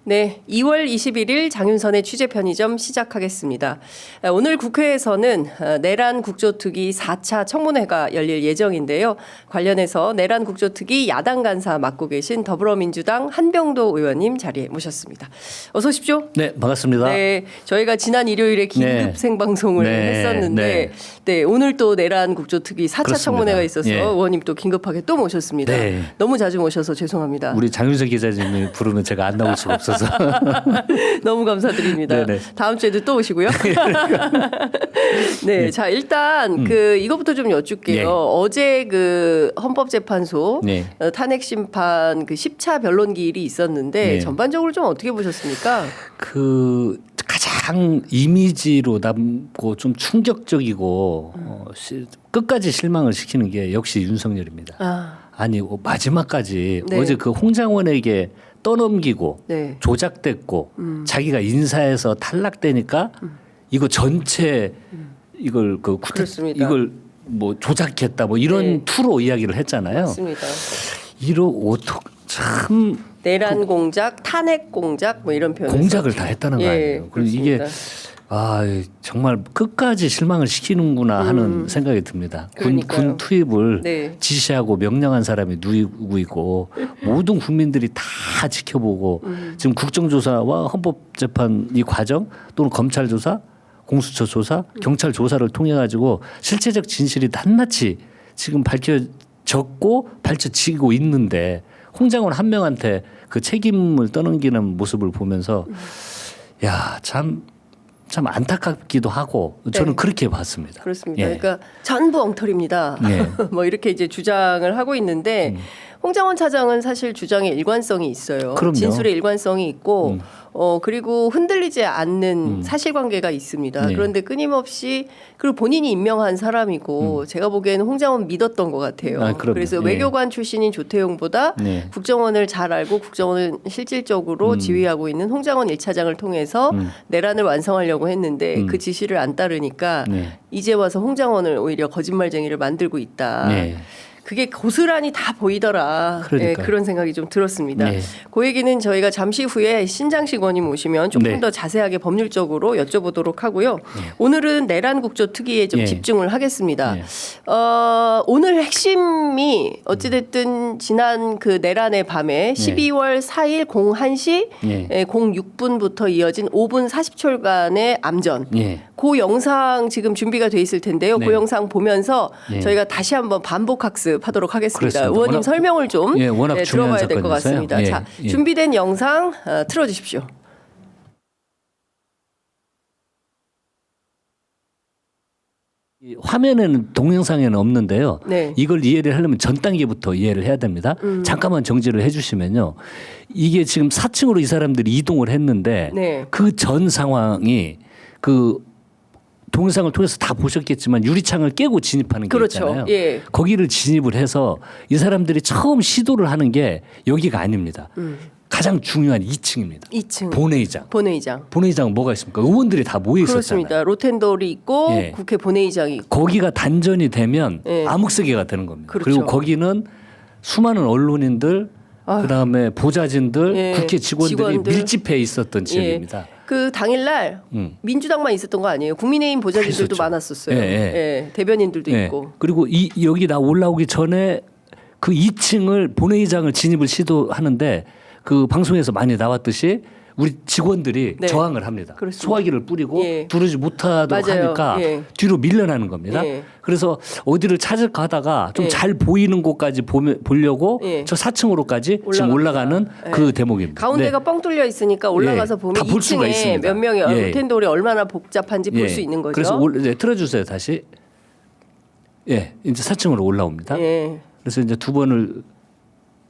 네, 2월 21일 장윤선의 취재편의점 시작하겠습니다. 오늘 국회에서는 내란 국조특위 4차 청문회가 열릴 예정인데요. 관련해서 내란 국조특위 야당 간사 맡고 계신 더불어민주당 한병도 의원님 자리에 모셨습니다. 어서 오십시오. 네, 반갑습니다. 네, 저희가 지난 일요일에 긴급 네. 생방송을 했었는데 네, 오늘 또 내란 국조특위 4차 그렇습니다. 청문회가 있어서 예. 의원님 또 긴급하게 또 모셨습니다. 네. 너무 자주 모셔서 죄송합니다. 우리 장윤석 기자님이 부르면 제가 안 나올 수가 없어서. 너무 감사드립니다. 네네. 다음 주에도 또 오시고요. 네, 자 일단 이거부터 좀 여쭙게요. 예. 어제 그 헌법재판소 네. 탄핵 심판 그 10차 변론 기일이 있었는데 네. 전반적으로 좀 어떻게 보셨습니까? 그 가장 이미지로 남고 좀 충격적이고 끝까지 실망을 시키는 게 역시 윤석열입니다. 아니 마지막까지 네. 어제 그 홍장원에게 떠넘기고 네. 조작됐고 자기가 인사해서 탈락되니까 이거 전체 이걸 그렇습니다. 이걸 뭐 조작했다 뭐 이런 네. 투로 이야기를 했잖아요. 맞습니다. 참 내란 공작, 탄핵 공작 뭐 이런 표현. 공작을 다 했다는 거 아니에요. 예, 그래서 이게 그렇습니다. 정말 끝까지 실망을 시키는구나 하는 생각이 듭니다. 군 투입을 네. 지시하고 명령한 사람이 누구이고 모든 국민들이 다 지켜보고 지금 국정조사와 헌법재판 이 과정 또는 검찰 조사, 공수처 조사, 경찰 조사를 통해 가지고 실체적 진실이 낱낱이 지금 밝혀졌고 밝혀지고 있는데 홍장원 한 명한테 그 책임을 떠넘기는 모습을 보면서 야, 참 안타깝기도 하고 저는 네. 그렇게 봤습니다. 그렇습니다. 예. 그러니까 전부 엉터리입니다. 예. 뭐 이렇게 이제 주장을 하고 있는데 홍장원 차장은 사실 주장에 일관성이 있어요. 그럼요. 진술에 일관성이 있고 그리고 흔들리지 않는 사실관계가 있습니다. 네. 그런데 끊임없이 그리고 본인이 임명한 사람이고 제가 보기에는 홍장원 믿었던 것 같아요. 아, 그럼요. 그래서 예. 외교관 출신인 조태용보다 네. 국정원을 잘 알고 국정원을 실질적으로 지휘하고 있는 홍장원 1차장을 통해서 내란을 완성하려고 했는데 그 지시를 안 따르니까 네. 이제 와서 홍장원을 오히려 거짓말쟁이를 만들고 있다. 네. 그게 고스란히 다 보이더라. 그러니까요. 예, 그런 생각이 좀 들었습니다. 네. 그 얘기는 저희가 잠시 후에 신장식 의원님 오시면 조금 네. 더 자세하게 법률적으로 여쭤보도록 하고요. 오늘은 내란 국조특위에 좀 네. 집중을 하겠습니다. 네. 오늘 핵심이 어찌됐든 지난 그 내란의 밤에 12월 4일 01시 네. 06분부터 이어진 5분 40초간의 암전. 예. 그 영상 지금 준비가 돼 있을 텐데요. 네. 그 영상 보면서 네. 저희가 다시 한번 반복 학습하도록 하겠습니다. 그렇습니다. 의원님 워낙- 설명을 좀 예, 워낙 중요한 들어봐야 될 것 사건이어서요. 같습니다. 예, 자, 예. 준비된 영상 틀어주십시오. 이 화면에는 동영상에는 없는데요. 네. 이걸 이해를 하려면 전 단계부터 이해를 해야 됩니다. 잠깐만 정지를 해주시면요. 이게 지금 4층으로 이 사람들이 이동을 했는데 네. 그 전 상황이 그 동영상을 통해서 다 보셨겠지만 유리창을 깨고 진입하는 게 그렇죠. 있잖아요. 예. 거기를 진입을 해서 이 사람들이 처음 시도를 하는 게 여기가 아닙니다. 가장 중요한 2층입니다. 2층 본회의장. 본회의장. 본회의장은 뭐가 있습니까? 의원들이 다 모여 있었잖아요. 그렇습니다. 로텐돌이 있고 예. 국회 본회의장이 있고. 거기가 단전이 되면 예. 암흑세계가 되는 겁니다. 그렇죠. 그리고 거기는 수많은 언론인들, 그다음에 보좌진들, 예. 국회 직원들이 직원들. 밀집해 있었던 지역입니다. 그 당일날 민주당만 있었던 거 아니에요. 국민의힘 보좌진들도 있었죠. 많았었어요. 예, 예. 예, 대변인들도 예. 있고. 그리고 여기 나 올라오기 전에 그 2층을 본회의장을 진입을 시도하는데 그 방송에서 많이 나왔듯이 우리 직원들이 네. 저항을 합니다. 그렇습니다. 소화기를 뿌리고 예. 두르지 못하도록 맞아요. 하니까 예. 뒤로 밀려나는 겁니다. 예. 그래서 어디를 찾아가다가 좀 예. 잘 보이는 곳까지 보려고 예. 저 4층으로까지 지금 올라갑니다. 올라가는 예. 그 대목입니다. 가운데가 네. 뻥 뚫려 있으니까 올라가서 예. 보면 다볼 수가 2층에 있습니다. 몇 명의 예. 로텐돌이 얼마나 복잡한지 볼 예. 수 있는 거죠. 그래서 틀어주세요 다시. 예, 이제 4층으로 올라옵니다. 예. 그래서 이제 두 번을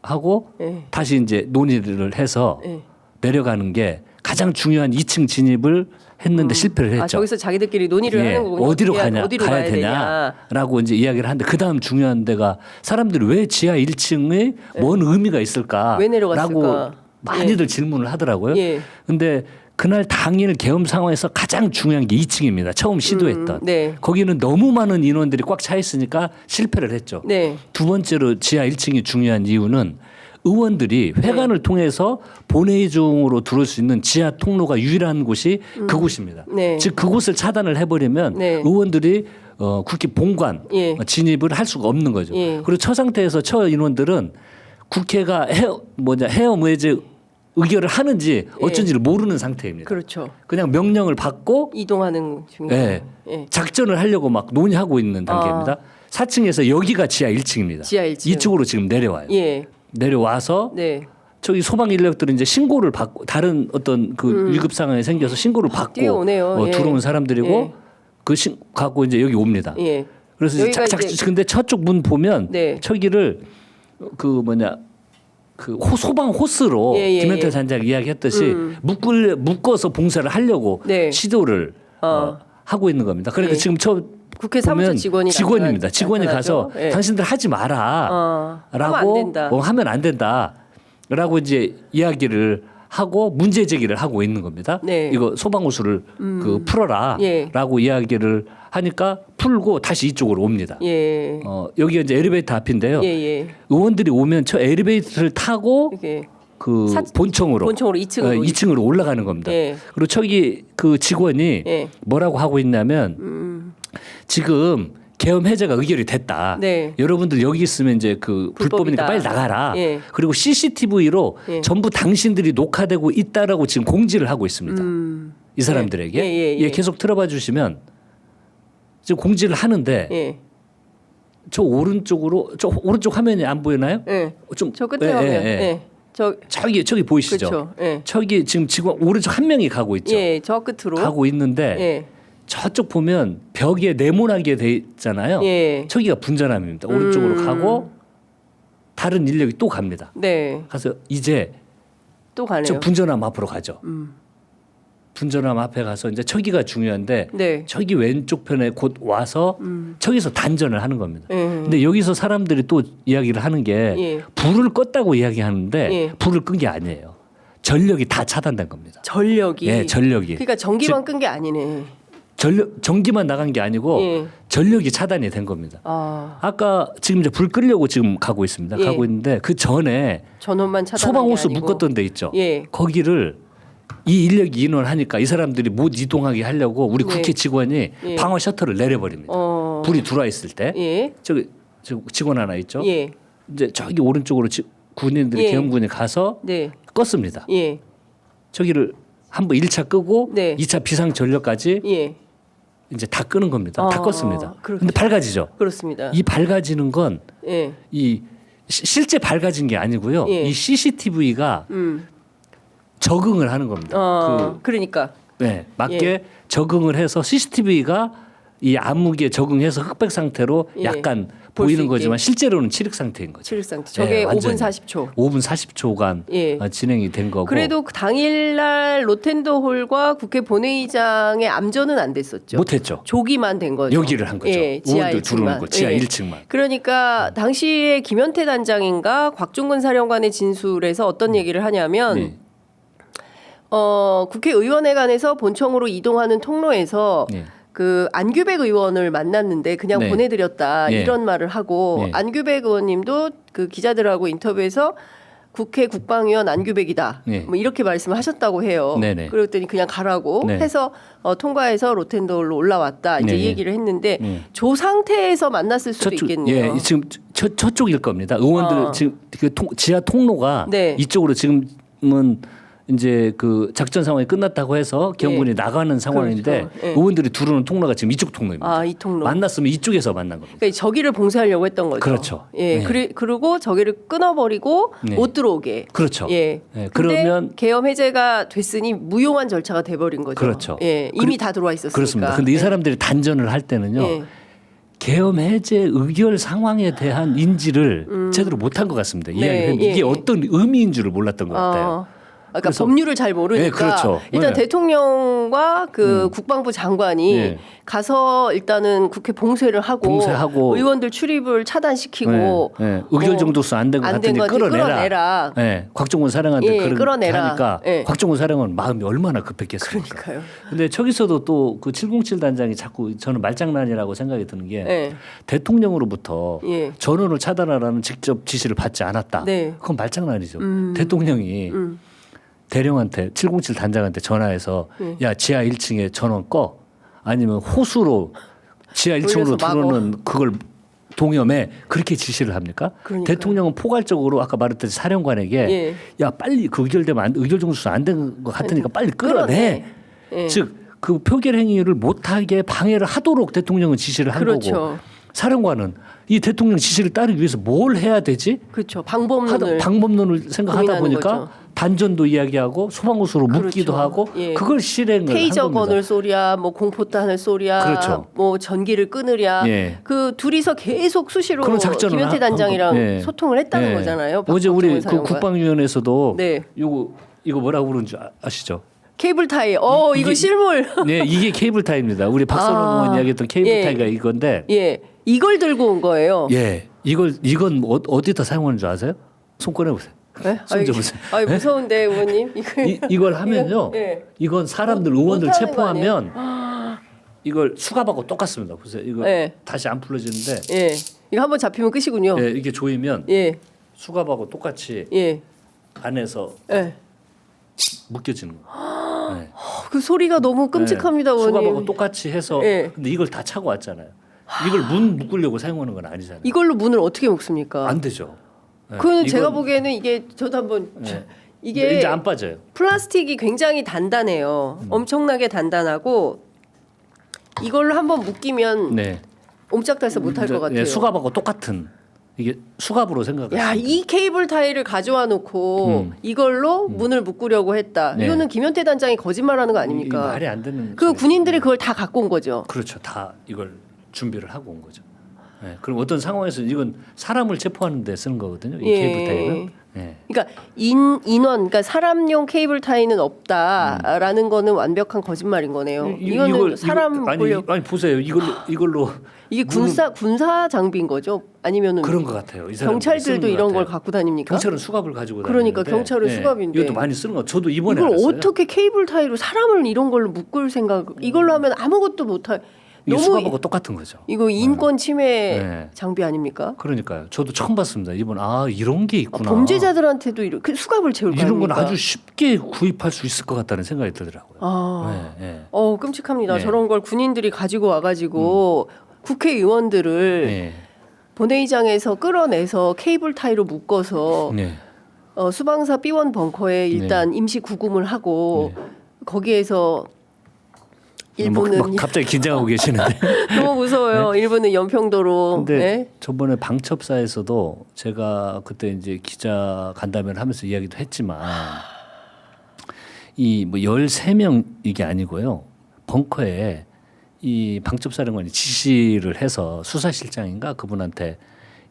하고 예. 다시 이제 논의를 해서 예. 내려가는 게 가장 중요한 2층 진입을 했는데 실패를 했죠. 아, 저기서 자기들끼리 논의를 예, 하는 거군요. 어디로 어떻게 가냐, 어디로 가야 되냐. 되냐라고 이제 이야기를 하는데 그 다음 중요한 데가 사람들이 왜 지하 1층에 뭔 의미가 있을까라고 왜 내려갔을까? 많이들 질문을 하더라고요. 예. 근데 그날 당일 계엄 상황에서 가장 중요한 게 2층입니다. 처음 시도했던. 네. 거기는 너무 많은 인원들이 꽉 차 있으니까 실패를 했죠. 네. 두 번째로 지하 1층이 중요한 이유는 의원들이 회관을 통해서 본회의 중으로 들어올 수 있는 지하 통로가 유일한 곳이 그곳입니다. 네. 즉 그곳을 차단을 해버리면 네. 의원들이 국회 본관 예. 진입을 할 수가 없는 거죠. 예. 그리고 처 상태에서 처 인원들은 국회가 해엄 외제 의결을 하는지 어쩐지를 모르는 상태입니다. 그렇죠. 그냥 명령을 받고 이동하는 중이에요. 예, 예. 작전을 하려고 막 논의하고 있는 단계입니다. 4층에서 여기가 지하 1층입니다. 지하 1층. 이쪽으로 지금 내려와요. 예. 내려와서 네. 저기 소방 인력들은 이제 신고를 받고 다른 어떤 그 위급 상황이 생겨서 신고를 받고 뛰어오네요. 예. 들어온 사람들이고 예. 갖고 이제 여기 옵니다. 예. 그래서 이제 여기가 이제 근데 저쪽 문 보면 네. 저기를 그 소방 호스로 예, 예, 김현태 예. 단장 이야기했듯이 묶어서 봉사를 하려고 네. 시도를 하고 있는 겁니다. 그러니까 예. 지금 국회 사무처 보면 직원이 직원입니다. 직원이 나타나죠? 가서 예. 당신들 하지 마라. 하면 안 된다. 하면 안 된다라고 이제 이야기를 하고 문제 제기를 하고 있는 겁니다. 네. 이거 소방호수를 그 풀어라라고 예. 이야기를 하니까 풀고 다시 이쪽으로 옵니다. 예. 여기가 이제 엘리베이터 앞인데요. 예, 예. 의원들이 오면 저 엘리베이터를 타고 이게 그 본청으로 2층으로 2층으로 올라가는 겁니다. 예. 그리고 저기 그 직원이 예. 뭐라고 하고 있냐면 지금 계엄 해제가 의결이 됐다. 네. 여러분들 여기 있으면 이제 그 불법이니까 불법이다. 빨리 나가라. 예. 그리고 CCTV로 예. 전부 당신들이 녹화되고 있다라고 지금 공지를 하고 있습니다. 이 사람들에게 예. 계속 들어봐 주시면 지금 공지를 하는데 예. 저 오른쪽 화면이 안 보이나요? 예. 저 끝에 예, 가면 예, 예. 예. 저기 보이시죠? 그렇죠. 예. 저기 지금 직원 오른쪽 한 명이 가고 있죠. 예. 저 끝으로 가고 있는데 예. 저쪽 보면 벽에 네모나게 돼 있잖아요. 예. 저기가 분전함입니다. 오른쪽으로 가고 다른 인력이 또 갑니다. 네. 가서 이제 또 가네요. 저 분전함 앞으로 가죠. 분전함 앞에 가서 이제 저기가 중요한데 네. 저기 왼쪽 편에 곧 와서 저기서 단전을 하는 겁니다. 예. 근데 여기서 사람들이 또 이야기를 하는 게 예. 불을 껐다고 이야기하는데 예. 불을 끈 게 아니에요. 전력이 다 차단된 겁니다. 전력이 예, 전력이. 그러니까 전기만 끈 게 아니네. 전기만 나간 게 아니고 예. 전력이 차단이 된 겁니다. 아까 지금 이제 불 끄려고 지금 가고 있습니다. 예. 가고 있는데 그 전에 전원만 차단 소방호스 묶었던 데 있죠. 예. 거기를 이 인력이 인원하니까 이 사람들이 못 이동하게 하려고 우리 네. 국회 직원이 예. 방어 셔터를 내려버립니다. 불이 들어와 있을 때 예. 저기 직원 하나 있죠. 예. 이제 저기 오른쪽으로 군인들이 예. 계엄군이 가서 네. 껐습니다. 예. 저기를 한번 1차 끄고 네. 2차 비상 전력까지 예. 이제 다 끄는 겁니다. 다 껐습니다. 그렇죠. 근데 밝아지죠. 그렇습니다. 이 밝아지는 건 예. 이 실제 밝아진 게 아니고요. 예. 이 CCTV가 적응을 하는 겁니다. 그러니까 네, 맞게 적응을 해서 CCTV가 이 암흑에 적응해서 흑백 상태로 예. 약간 볼수 보이는 있게. 거지만 실제로는 칠흑 상태인 거죠. 칠상 저게 예, 5분 완전히. 40초. 5분 40초간 예. 진행이 된 거고. 그래도 그 당일날 로텐더홀과 국회 본회의장의 암전은 안 됐었죠. 못했죠. 조기만 된 거죠. 여기를 한 거죠. 예, 지하 의원들 들어오는 1층만. 거, 지하 예. 1층만. 그러니까 당시에 김현태 단장인가 곽종근 사령관의 진술에서 어떤 얘기를 하냐면 네. 국회의원회관에서 본청으로 이동하는 통로에서 네. 그 안규백 의원을 만났는데 그냥 네. 보내드렸다 네. 이런 말을 하고 네. 안규백 의원님도 그 기자들하고 인터뷰에서 국회 국방위원 안규백이다. 네. 뭐 이렇게 말씀을 하셨다고 해요. 네네. 그랬더니 그냥 가라고 네. 해서 통과해서 로텐더홀로 올라왔다. 이제 네. 이 얘기를 했는데 네. 조 상태에서 만났을 수도 있겠네요. 예, 지금 저쪽일 겁니다. 의원들 지금 그 지하 통로가 네. 이쪽으로 지금은 이제 그 작전 상황이 끝났다고 해서 경군이 나가는 상황인데 그렇죠. 예. 의원들이 들어오는 통로가 지금 이쪽 통로입니다. 이 통로. 만났으면 이쪽에서 만난 겁니다. 그러니까 저기를 봉쇄하려고 했던 거죠. 그렇죠. 예, 네. 그리고 저기를 끊어버리고 네. 못 들어오게. 그렇죠. 예. 네, 그러면 그러면 계엄 해제가 됐으니 무용한 절차가 돼버린 거죠. 그렇죠. 예, 이미 다 들어와 있었으니까. 그렇습니다. 근데 이 예. 사람들이 단전을 할 때는요. 예. 계엄 해제 의결 상황에 대한 인지를 제대로 못한 것 같습니다. 네, 이야기를 예, 이게 예. 어떤 의미인 줄을 몰랐던 것 같아요. 그러니까 그래서- 법률을 잘 모르니까 네, 그렇죠. 일단 네. 대통령과 그 국방부 장관이 네. 가서 일단은 국회 봉쇄를 하고 봉쇄하고 의원들 출입을 차단시키고 네, 네. 의결 정도수 안 된 것 안 된 같으니 거 같으니 끌어내라. 끌어내라. 네, 곽종원 사령한테 예, 그렇게 끌어내라. 하니까 예. 곽종원 사령은 마음이 얼마나 급했겠습니까. 그러니까요. 근데 저기서도 또 그 707 단장이 자꾸 저는 말장난이라고 생각이 드는 게 예. 대통령으로부터 예. 전원을 차단하라는 직접 지시를 받지 않았다. 네. 그건 말장난이죠. 대통령이 대령한테 707 단장한테 전화해서 야 지하 1층에 전원 꺼 아니면 호수로 지하 1층으로 돌려서 막어. 들어오는 그걸 동염에 그렇게 지시를 합니까? 그러니까요. 대통령은 포괄적으로 아까 말했듯이 사령관에게 예. 야 빨리 그 의결되면 의결 정수 안 된 것 같으니까 빨리 끌어내. 예. 즉 그 표결 행위를 못하게 방해를 하도록 대통령은 지시를 한 그렇죠. 거고 사령관은 이 대통령 지시를 따르기 위해서 뭘 해야 되지? 그렇죠. 방법론을 방법론을 생각하다 고민하는 보니까 거죠. 단전도 이야기하고 소방호수로 묶기도 그렇죠. 하고 예. 그걸 실행을 한 테이저 겁니다. 건을 쏘랴, 뭐 공포탄을 쏘랴, 그렇죠. 뭐 전기를 끊으랴. 예. 그 둘이서 계속 수시로 그런 작전을 김현태 한 단장이랑 예. 소통을 했다는 예. 거잖아요. 어제 우리 박정원 그 사령관. 국방위원회에서도 네. 이거 뭐라고 그러는지 아시죠? 케이블 타이. 이거 이게- 실물. 네, 이게 케이블 타이입니다. 우리 박선원 의원 이야기했던 케이블 예. 타이가 이건데, 예. 이걸 들고 온 거예요. 예, 이건 어디다 사용하는 줄 아세요? 손 꺼내 보세요. 예? 손 줘보세요. 아이 무서운데 의원님. 이걸 하면요, 예. 이건 사람들 의원들 못하는 거 체포하면 이걸 수갑하고 똑같습니다. 보세요. 이거 예. 다시 안 풀어지는데, 예. 이거 한번 잡히면 끝이군요. 예, 이게 조이면 예. 수갑하고 똑같이 예. 안에서 예. 묶여지는 거예요. 네. 그 소리가 너무 끔찍합니다, 네. 의원님. 수갑하고 똑같이 해서 예. 근데 이걸 다 차고 왔잖아요. 이걸 문 묶으려고 사용하는 건 아니잖아요. 이걸로 문을 어떻게 묶습니까? 안 되죠. 네. 그거는 제가 이건- 보기에는 이게 저도 한번 네. 이게 이제 안 빠져요. 플라스틱이 굉장히 단단해요. 엄청나게 단단하고 이걸로 한번 묶이면 네. 옴짝달싹 못할 것 같아요. 예, 수갑하고 똑같은 이게 수갑으로 생각하시면 야, 이 케이블 타이를 가져와 놓고 이걸로 문을 묶으려고 했다. 네. 이거는 김현태 단장이 거짓말하는 거 이 아닙니까? 말이 안 되는 그 소리죠. 군인들이 그걸 다 갖고 온 거죠. 그렇죠. 다 이걸 준비를 하고 온 거죠. 네. 그럼 어떤 상황에서 이건 사람을 체포하는 데 쓰는 거거든요. 이 예. 케이블 타이는. 네. 그러니까 인원, 그러니까 사람용 케이블 타이는 없다라는 거는 완벽한 거짓말인 거네요. 이거는 사람 보려고 아니 보세요. 이걸로 이게 군사 장비인 거죠? 아니면은 그런 것 같아요. 이 사람들이 경찰들도 쓰는 것 이런 걸 같아요. 갖고 다닙니까? 경찰은 수갑을 가지고 그러니까 다니는데, 경찰은 수갑인데. 이것도 많이 쓰는 거. 저도 이번에 이걸 알았어요. 어떻게 케이블 타이로 사람을 이런 걸로 묶을 생각? 이걸로 하면 아무것도 못 할. 이게 너무 수갑하고 똑같은 거죠. 이거 인권 침해 네. 장비 아닙니까? 그러니까요. 저도 처음 봤습니다. 이번 이런 게 있구나. 범죄자들한테도 그 수갑을 채울 거 이런 건 아닙니까? 아주 쉽게 구입할 수 있을 것 같다는 생각이 들더라고요. 네, 네. 끔찍합니다. 네. 저런 걸 군인들이 가지고 와가지고 국회의원들을 네. 본회의장에서 끌어내서 케이블 타이로 묶어서 네. 수방사 B1 벙커에 일단 임시 구금을 하고 네. 거기에서 일부는 막 갑자기 긴장하고 계시는데. 너무 무서워요. 일부는 연평도로. 근데 네? 저번에 방첩사에서도 제가 그때 이제 기자 간담회를 하면서 이야기도 했지만 이 뭐 13명 이게 아니고요. 벙커에 이 방첩사령관이 지시를 해서 수사실장인가 그분한테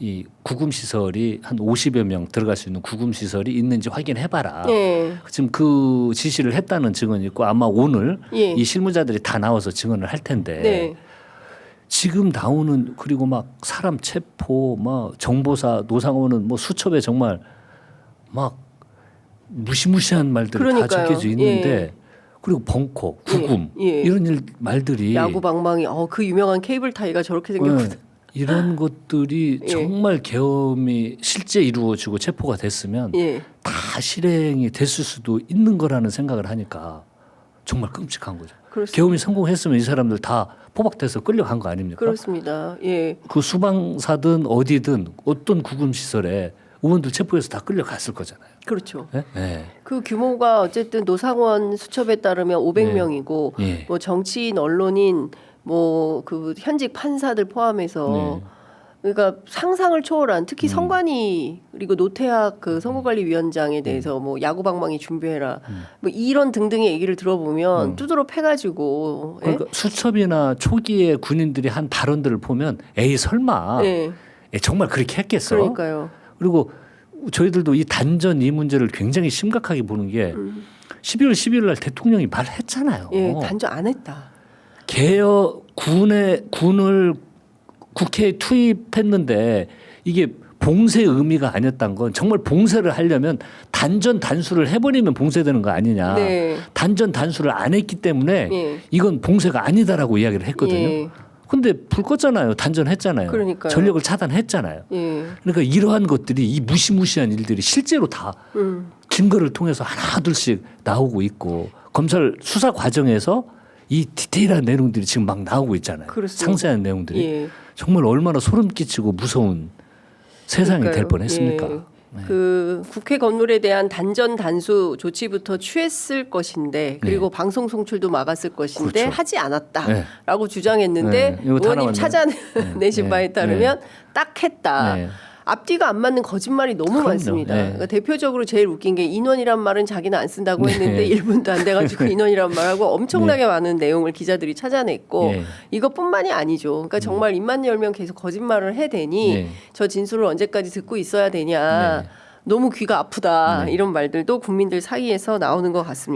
이 구금 시설이 한 50여 명 들어갈 수 있는 구금 시설이 있는지 확인해 봐라. 네. 지금 그 지시를 했다는 증언이 있고 아마 오늘 예. 이 실무자들이 다 나와서 증언을 할 텐데 네. 지금 나오는 그리고 막 사람 체포 막 정보사 노상호는 뭐 수첩에 정말 막 무시무시한 말들이 다 그러니까요. 적혀져 있는데 예. 그리고 벙커 구금 예. 예. 이런 말들이 야구 방망이. 그 유명한 케이블 타이가 저렇게 생겼거든. 이런 것들이 예. 정말 계엄이 실제 이루어지고 체포가 됐으면 예. 다 실행이 됐을 수도 있는 거라는 생각을 하니까 정말 끔찍한 거죠. 그렇습니다. 계엄이 성공했으면 이 사람들 다 포박돼서 끌려간 거 아닙니까? 그렇습니다. 예. 그 수방사든 어디든 어떤 구금 시설에 의원들 체포해서 다 끌려갔을 거잖아요. 그렇죠. 네? 네. 그 규모가 어쨌든 노상원 수첩에 따르면 500명이고 예. 뭐 정치인, 언론인, 뭐 그 현직 판사들 포함해서 네. 그러니까 상상을 초월한 특히 성관이 그리고 노태학 그 선거관리위원장에 대해서 뭐 야구방망이 준비해라 뭐 이런 등등의 얘기를 들어보면 두드러 패가지고 예? 그러니까 수첩이나 초기에 군인들이 한 발언들을 보면 에이 설마 예. 정말 그렇게 했겠어? 그러니까요. 그리고 저희들도 이 단전 이 문제를 굉장히 심각하게 보는 게 12월 12일 날 대통령이 말했잖아요. 예, 단전 안 했다. 군을 국회에 투입했는데 이게 봉쇄 의미가 아니었던 건 정말 봉쇄를 하려면 단전 단수를 해버리면 봉쇄되는 거 아니냐. 네. 단전 단수를 안 했기 때문에 예. 이건 봉쇄가 아니다라고 이야기를 했거든요. 예. 근데 불 껐잖아요. 단전했잖아요. 그러니까요. 전력을 차단했잖아요. 예. 그러니까 이러한 것들이 이 무시무시한 일들이 실제로 다 증거를 통해서 하나둘씩 나오고 있고 검찰 수사 과정에서 이 디테일한 내용들이 지금 막 나오고 있잖아요. 그렇습니다. 상세한 내용들이 예. 정말 얼마나 소름 끼치고 무서운 세상이 그러니까요. 될 뻔했습니까? 예. 네. 그 국회 건물에 대한 단전 단수 조치부터 취했을 것인데 그리고 방송 송출도 막았을 것인데 네. 그렇죠. 하지 않았다라고 네. 주장했는데 네. 이거 다 의원님 나왔네요. 찾아내신 네. 바에 따르면 딱 했다. 네. 앞뒤가 안 맞는 거짓말이 너무 그럼요. 많습니다. 네. 그러니까 대표적으로 제일 웃긴 게 인원이란 말은 자기는 안 쓴다고 네. 했는데 1분도 안 돼가지고 인원이란 말하고 엄청나게 많은 내용을 기자들이 찾아냈고 네. 이것뿐만이 아니죠. 그러니까 정말 입만 열면 계속 거짓말을 해대니 네. 저 진술을 언제까지 듣고 있어야 되냐. 네. 너무 귀가 아프다. 이런 말들도 국민들 사이에서 나오는 것 같습니다.